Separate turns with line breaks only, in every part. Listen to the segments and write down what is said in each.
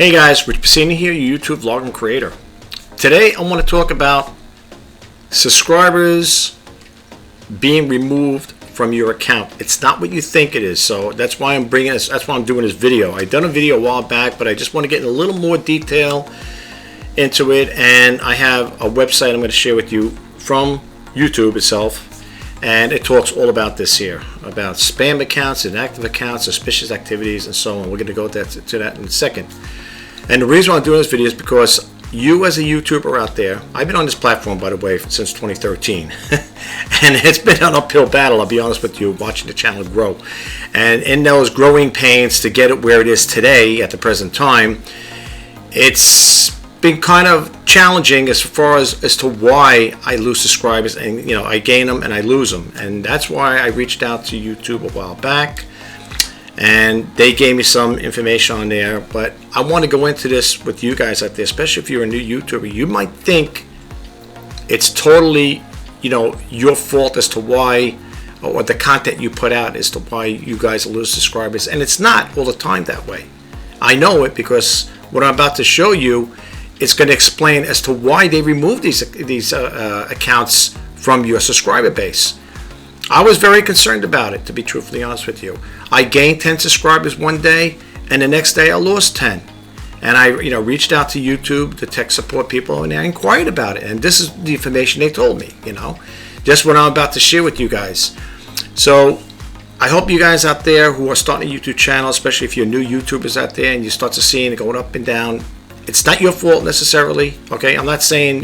Hey guys, Rich Piscini here, your YouTube vlogger and creator. Today I want to talk about subscribers being removed from your account. It's not what you think it is, so that's why I'm bringing this. That's why I'm doing this video. I done a video a while back, but I just want to get in a little more detail into it, and I have a website I'm going to share with you from YouTube itself, and it talks all about this here, about spam accounts, inactive accounts, suspicious activities, and so on. We're going to go to that in a second. And the reason why I'm doing this video is because you as a YouTuber out there, I've been on this platform, by the way, since 2013. And it's been an uphill battle, I'll be honest with you, watching the channel grow. And in those growing pains to get it where it is today at the present time, it's been kind of challenging as far as to why I lose subscribers, and I gain them and I lose them. And that's why I reached out to YouTube a while back, and they gave me some information on there. But I want to go into this with you guys out there, especially if you're a new YouTuber. You might think it's totally your fault as to why, or the content you put out as to why you guys lose subscribers, and it's not all the time that way. I know it because what I'm about to show you, it's going to explain as to why they removed these accounts from your subscriber base. I was very concerned about it, to be truthfully honest with you. I gained 10 subscribers one day, and the next day I lost 10. And I reached out to YouTube, the tech support people, and I inquired about it. And this is the information they told me, just what I'm about to share with you guys. So I hope you guys out there who are starting a YouTube channel, especially if you're new YouTubers out there and you start to see it going up and down, it's not your fault necessarily, okay? I'm not saying,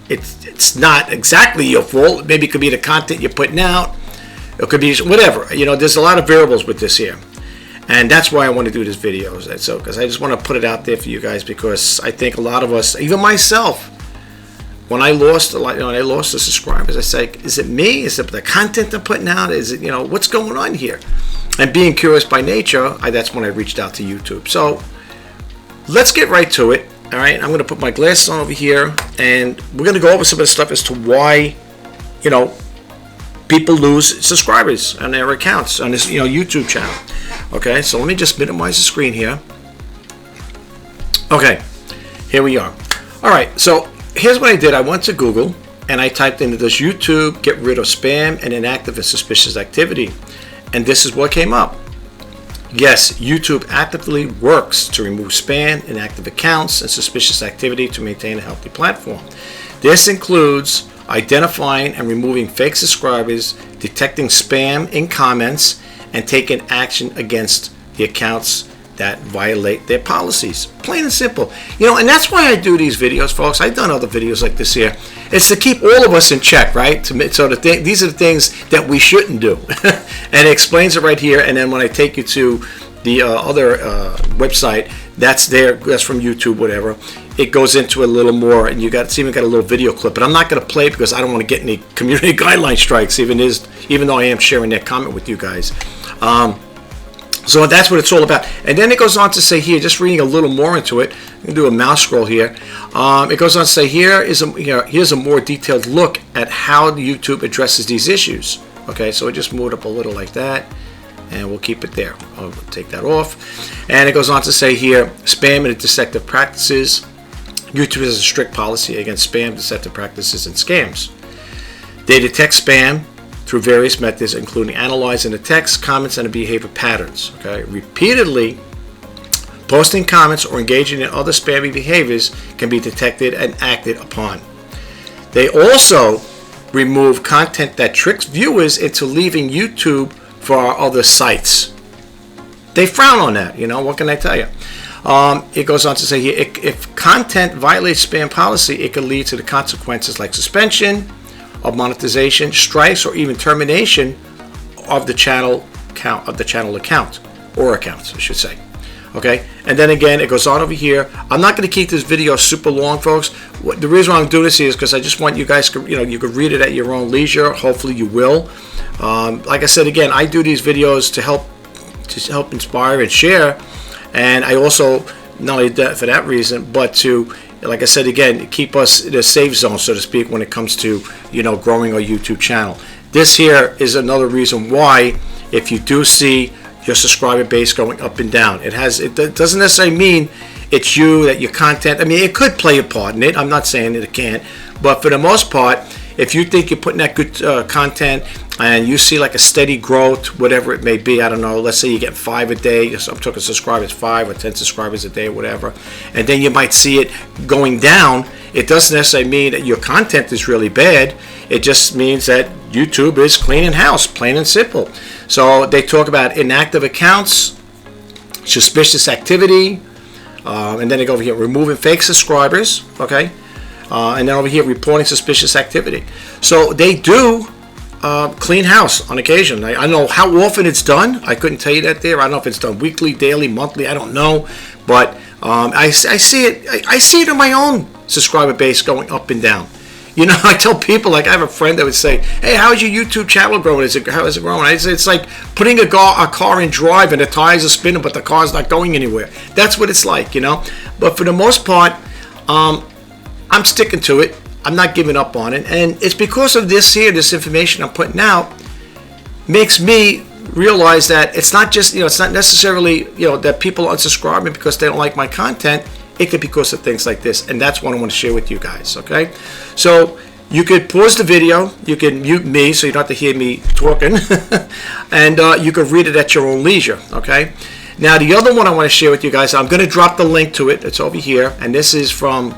it's not exactly your fault. Maybe it could be the content you're putting out. It could be whatever. There's a lot of variables with this here. And that's why I want to do this video. So, because I just want to put it out there for you guys, because I think a lot of us, even myself, when I lost the subscribers, I say, is it me? Is it the content I'm putting out? Is it, what's going on here? And being curious by nature, that's when I reached out to YouTube. So let's get right to it. All right, I'm going to put my glasses on over here, and we're going to go over some of the stuff as to why, people lose subscribers on their accounts on this, YouTube channel. Okay, so let me just minimize the screen here. Okay, here we are. All right, so here's what I did. I went to Google, and I typed in, does YouTube get rid of spam and inactive and suspicious activity? And this is what came up. Yes, YouTube actively works to remove spam, inactive accounts, and suspicious activity to maintain a healthy platform. This includes identifying and removing fake subscribers, detecting spam in comments, and taking action against the accounts that violate their policies. Plain and simple. And that's why I do these videos, folks. I've done other videos like this here. It's to keep all of us in check, right? These are the things that we shouldn't do. And it explains it right here. And then when I take you to the other website, that's from YouTube, whatever. It goes into a little more, and it's even got a little video clip. But I'm not going to play it because I don't want to get any community guideline strikes, even though I am sharing that comment with you guys. So that's what it's all about. And then it goes on to say here, just reading a little more into it, I'm going to do a mouse scroll here. It goes on to say here's a more detailed look at how YouTube addresses these issues. Okay, so I just moved up a little like that, and we'll keep it there. I'll take that off. And it goes on to say here, spam and deceptive practices. YouTube has a strict policy against spam, deceptive practices, and scams. They detect spam through various methods, including analyzing the text, comments, and the behavior patterns. Okay, repeatedly posting comments or engaging in other spammy behaviors can be detected and acted upon. They also remove content that tricks viewers into leaving YouTube for other sites. They frown on that. What can I tell you? It goes on to say here, if content violates spam policy, it can lead to the consequences like suspension of monetization, strikes, or even termination of the channel account, or accounts, I should say. Okay, and then again, it goes on over here. I'm not going to keep this video super long, folks. The reason why I'm doing this here is because I just want you guys to, you could read it at your own leisure. Hopefully, you will. Like I said again, I do these videos to help inspire and share, and I also not only that for that reason, but to, like I said again, keep us in a safe zone, so to speak, when it comes to growing our YouTube channel. This here is another reason why, if you do see your subscriber base going up and down. It doesn't necessarily mean it's you, that your content, I mean, it could play a part in it. I'm not saying that it can't, but for the most part, if you think you're putting that good content and you see like a steady growth, whatever it may be, I don't know, let's say you get 5 a day, I'm talking subscribers, 5 or 10 subscribers a day or whatever, and then you might see it going down, it doesn't necessarily mean that your content is really bad. It just means that YouTube is cleaning house, plain and simple. So they talk about inactive accounts, suspicious activity, and then they go over here, removing fake subscribers, okay? And then over here, reporting suspicious activity. So they do clean house on occasion. I don't know how often it's done. I couldn't tell you that there. I don't know if it's done weekly, daily, monthly. I don't know. But I see it. I see it in my own subscriber base going up and down. You know, I tell people, like I have a friend that would say, "Hey, how's your YouTube channel growing? How is it growing?" I say, it's like putting a car in drive and the tires are spinning, but the car's not going anywhere. That's what it's like, you know. But for the most part, I'm sticking to it. I'm not giving up on it, and it's because of this information I'm putting out makes me realize that it's not just, it's not necessarily, that people are unsubscribing because they don't like my content. It could be because of things like this, and that's what I want to share with you guys, okay? So you could pause the video, you can mute me so you don't have to hear me talking, and you can read it at your own leisure, okay? Now, the other one I want to share with you guys, I'm going to drop the link to it. It's over here, and this is from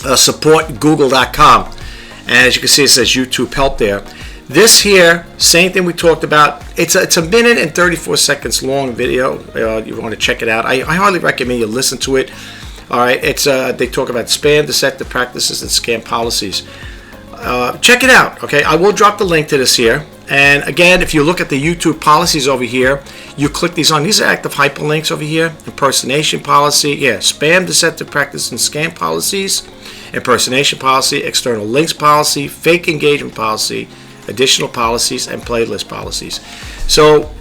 supportgoogle.com, and as you can see, it says YouTube help there. This here, same thing we talked about. It's a minute and 34 seconds long video. You want to check it out. I highly recommend you listen to it. All right, it's they talk about spam, deceptive practices, and scam policies. Check it out, okay? I will drop the link to this here. And again, if you look at the YouTube policies over here, you click these on. These are active hyperlinks over here. Impersonation policy, spam, deceptive practices, and scam policies. Impersonation policy, external links policy, fake engagement policy, additional policies, and playlist policies. So,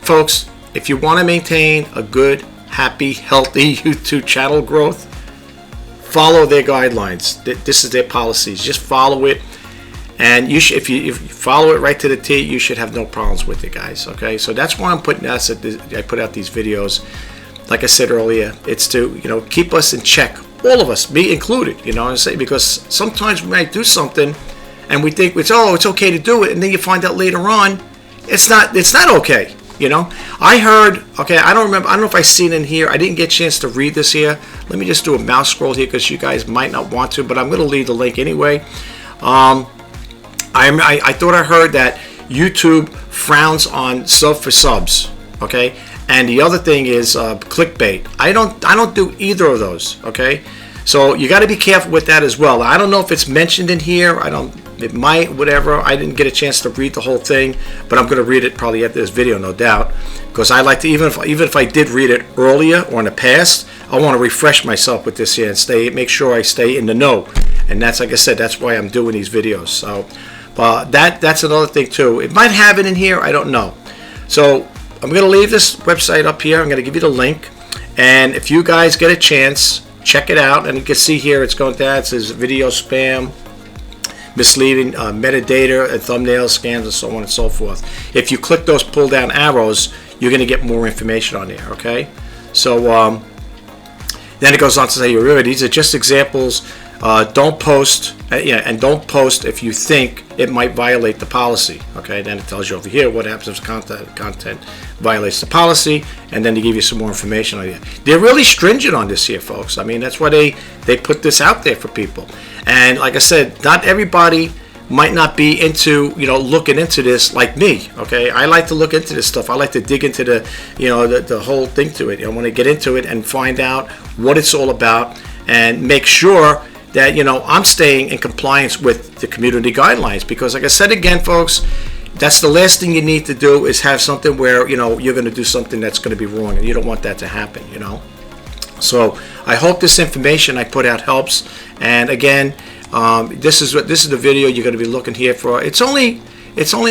folks, if you want to maintain a good, happy, healthy YouTube channel growth, follow their guidelines. This is their policies. Just follow it, and you should, if you follow it right to the T, you should have no problems with it, guys. Okay, so that's why I'm putting out. I put out these videos. Like I said earlier, it's to keep us in check, all of us, me included. Because sometimes we might do something, and we think it's okay to do it, and then you find out later on, it's not okay. I heard, I don't know if I seen in here, I didn't get a chance to read this here. Let me just do a mouse scroll here because you guys might not want to, but I'm going to leave the link anyway. I thought I heard that YouTube frowns on sub for subs, okay? And the other thing is clickbait. I don't do either of those, okay? So you got to be careful with that as well. I don't know if it's mentioned in here. It might, whatever. I didn't get a chance to read the whole thing, but I'm going to read it probably after this video, no doubt, because I like to, even if I did read it earlier or in the past, I want to refresh myself with this here and make sure I stay in the know. And that's, like I said, that's why I'm doing these videos. So, but that's another thing too. It might have it in here. I don't know. So I'm going to leave this website up here. I'm going to give you the link, and if you guys get a chance, check it out. And you can see here it's going down. It says video spam, misleading metadata and thumbnail scans and so on and so forth. If you click those pull down arrows, you're going to get more information on there, okay? So then it goes on to say, remember, these are just examples. Don't post, and don't post if you think it might violate the policy, okay? Then it tells you over here what happens if content violates the policy, and then they give you some more information on it. They're really stringent on this here, folks. I mean, that's why they put this out there for people. And like I said, not everybody might not be into, looking into this like me, okay? I like to look into this stuff. I like to dig into the whole thing to it. I want to get into it and find out what it's all about and make sure that, I'm staying in compliance with the community guidelines. Because like I said again, folks, that's the last thing you need to do is have something where, you're going to do something that's going to be wrong, and you don't want that to happen, So I hope this information I put out helps. And again, this is the video you're going to be looking here for. It's only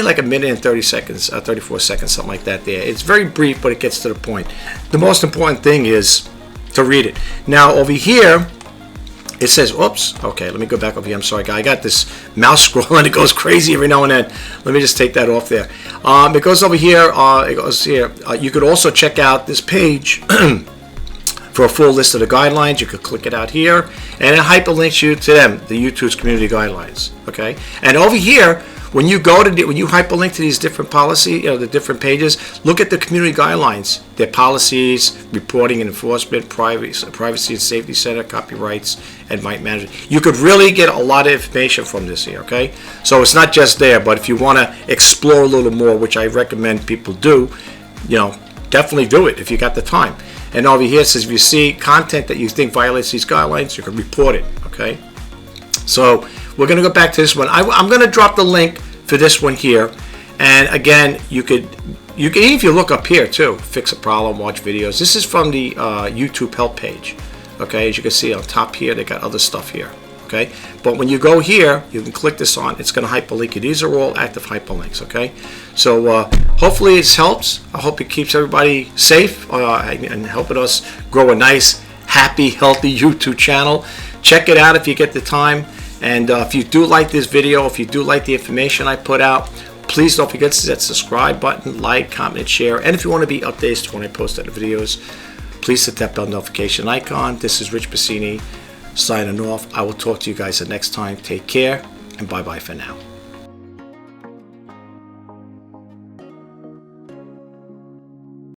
like a minute and 30 seconds, 34 seconds, something like that there. It's very brief, but it gets to the point. The most important thing is to read it. Now over here, it says, oops, okay, let me go back over here. I'm sorry, guy. I got this mouse scroll and it goes crazy every now and then. Let me just take that off there. It goes over here. It goes here. You could also check out this page for a full list of the guidelines. You could click it out here, and it hyperlinks you to them, the YouTube's community guidelines. Okay, and over here, when you go to when you hyperlink to these different policy, the different pages, look at the community guidelines, their policies, reporting and enforcement, privacy and safety center, copyrights, and right management. You could really get a lot of information from this here. Okay, so it's not just there, but if you want to explore a little more, which I recommend people do, definitely do it if you got the time. And over here it says if you see content that you think violates these guidelines, you can report it. Okay, so we're going to go back to this one. I'm going to drop the link for this one here, and again, you can if you look up here too, fix a problem, watch videos. This is from the YouTube help page. Okay, as you can see on top here, they got other stuff here. Okay, but when you go here, you can click this on. It's going to hyperlink you. These are all active hyperlinks. Okay, so hopefully it helps. I hope it keeps everybody safe and helping us grow a nice, happy, healthy YouTube channel. Check it out if you get the time. And if you do like this video, if you do like the information I put out, please don't forget to hit that subscribe button, like, comment, share. And if you want to be updated when I post other videos, please hit that bell notification icon. This is Rich Bassini signing off. I will talk to you guys the next time. Take care, and bye-bye for now.